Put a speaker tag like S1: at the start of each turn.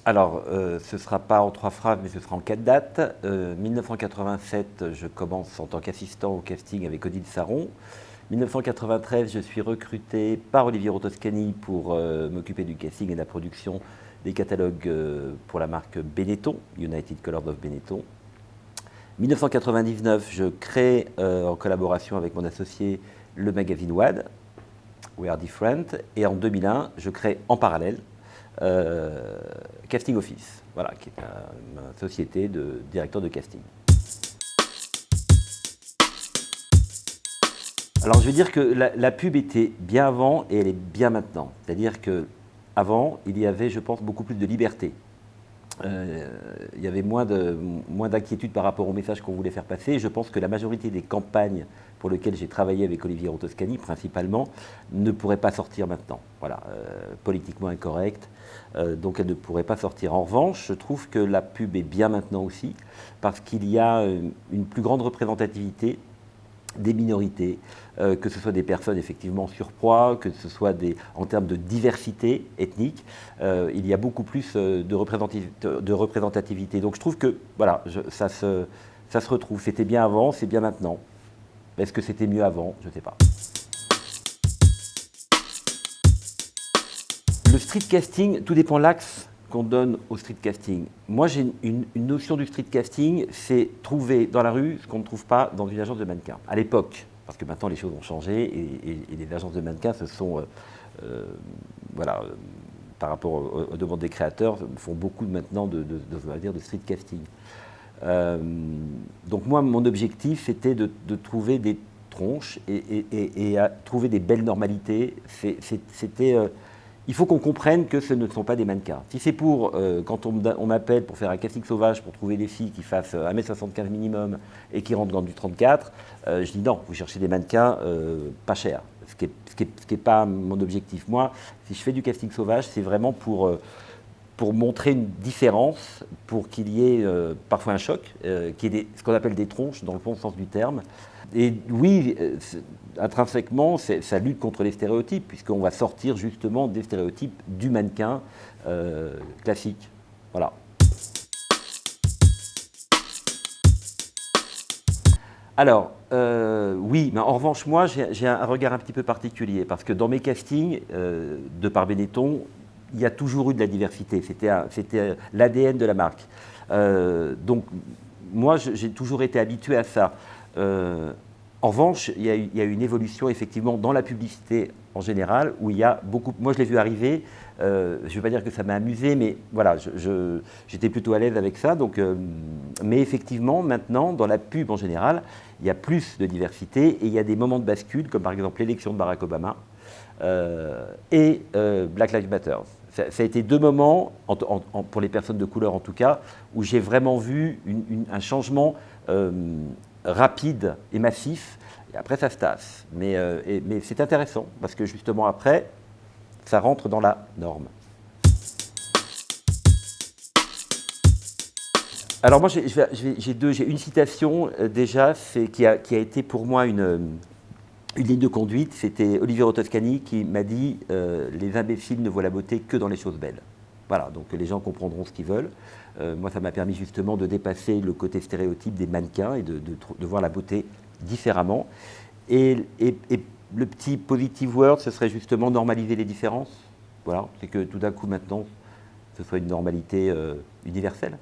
S1: Alors, ce ne sera pas en 3 phrases, mais ce sera en 4 dates. 1987, je commence en tant qu'assistant au casting avec Odile Saron. 1993, je suis recruté par Olivier Toscani pour m'occuper du casting et de la production des catalogues pour la marque Benetton, United Colors of Benetton. 1999, je crée en collaboration avec mon associé le magazine WAD, We Are Different, et en 2001, je crée en parallèle Casting Office, voilà, qui est une société de directeur de casting. Alors je veux dire que la pub était bien avant et elle est bien maintenant. C'est-à-dire qu'avant, il y avait, je pense, beaucoup plus de liberté. Il y avait moins d'inquiétude par rapport au message qu'on voulait faire passer. Je pense que la majorité des campagnes pour lesquelles j'ai travaillé avec Olivier Toscani, principalement, ne pourraient pas sortir maintenant. Voilà, politiquement incorrect. Donc elle ne pourrait pas sortir. En revanche, je trouve que la pub est bien maintenant aussi, parce qu'il y a une plus grande représentativité des minorités, que ce soit des personnes effectivement surpoids, que ce soit en termes de diversité ethnique, il y a beaucoup plus de représentativité. Donc je trouve que voilà, ça se retrouve. C'était bien avant, c'est bien maintenant. Est-ce que c'était mieux avant? Je ne sais pas. Le street casting, tout dépend l'axe qu'on donne au street casting. Moi, j'ai une notion du street casting, c'est trouver dans la rue ce qu'on ne trouve pas dans une agence de mannequins. À l'époque, parce que maintenant les choses ont changé et les agences de mannequins se sont, voilà, par rapport aux demandes des créateurs, font beaucoup maintenant de street casting. Donc moi, mon objectif, c'était de trouver des tronches et trouver des belles normalités. Il faut qu'on comprenne que ce ne sont pas des mannequins. Si c'est pour, quand on m'appelle pour faire un casting sauvage pour trouver des filles qui fassent 1m75 minimum et qui rentrent dans du 34, je dis non, vous cherchez des mannequins pas chers, ce qui est pas mon objectif. Moi, si je fais du casting sauvage, c'est vraiment pour montrer une différence, pour qu'il y ait parfois un choc, qu'il y ait ce qu'on appelle des tronches, dans le bon sens du terme. Et oui, intrinsèquement, ça lutte contre les stéréotypes, puisqu'on va sortir justement des stéréotypes du mannequin classique. Voilà. Alors, oui, mais en revanche, moi, j'ai un regard un petit peu particulier, parce que dans mes castings, de par Benetton, il y a toujours eu de la diversité. C'était l'ADN de la marque. Donc, moi, j'ai toujours été habitué à ça. En revanche, il y a une évolution effectivement dans la publicité en général, où il y a beaucoup. Moi, je l'ai vu arriver. Je ne vais pas dire que ça m'a amusé, mais voilà, j'étais plutôt à l'aise avec ça. Donc, mais effectivement, maintenant, dans la pub en général, il y a plus de diversité et il y a des moments de bascule, comme par exemple l'élection de Barack Obama et Black Lives Matter. Ça a été 2 moments, pour les personnes de couleur en tout cas, où j'ai vraiment vu un changement rapide et massif, et après ça se tasse. Mais c'est intéressant, parce que justement après, ça rentre dans la norme. Alors moi j'ai une citation déjà, qui a été pour moi une ligne de conduite. C'était Olivier Toscani qui m'a dit les imbéciles ne voient la beauté que dans les choses belles. Voilà, donc les gens comprendront ce qu'ils veulent. Moi, ça m'a permis justement de dépasser le côté stéréotype des mannequins et de voir la beauté différemment. Et le petit positive word, ce serait justement normaliser les différences. Voilà, c'est que tout d'un coup maintenant, ce soit une normalité universelle.